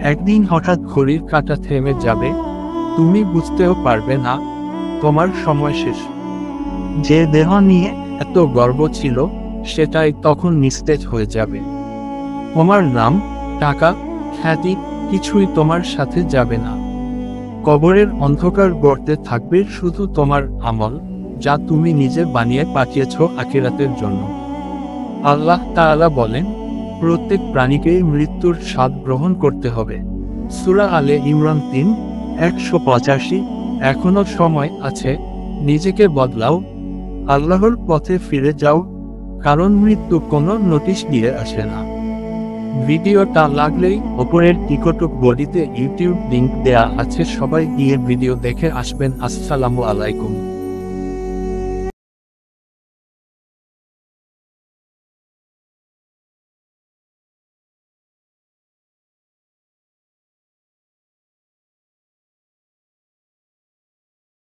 একদিন হঠাৎ ঘড়ির কাঁটা থেমে যাবে, তুমি বুঝতেও পারবে না তোমার সময় শেষ। যে দেহ নিয়ে এত গর্ব ছিল সেটাই তখন নিস্তেজ হয়ে যাবে। তোমার নাম, টাকা, খ্যাতি কিছুই তোমার সাথে যাবে না। কবরের অন্ধকার গর্তে থাকবে শুধু তোমার আমল, যা তুমি নিজে বানিয়ে পাঠিয়েছ আখিরাতের জন্য। আল্লাহ তাআলা বলেন, প্রত্যেক প্রাণীকেই মৃত্যুর স্বাদ গ্রহণ করতে হবে। সূরা আলে ইমরান 3:185। এখনো সময় আছে, নিজেকে বদলাও, আল্লাহর পথে ফিরে যাও, কারণ মৃত্যু কোনো নোটিশ দিয়ে আসে না। ভিডিওটা লাগলেই ওপরের টিকটক বডিতে ইউটিউব লিংক দেয়া আছে, সবাই গিয়ে ভিডিও দেখে আসবেন। আসসালামু আলাইকুম।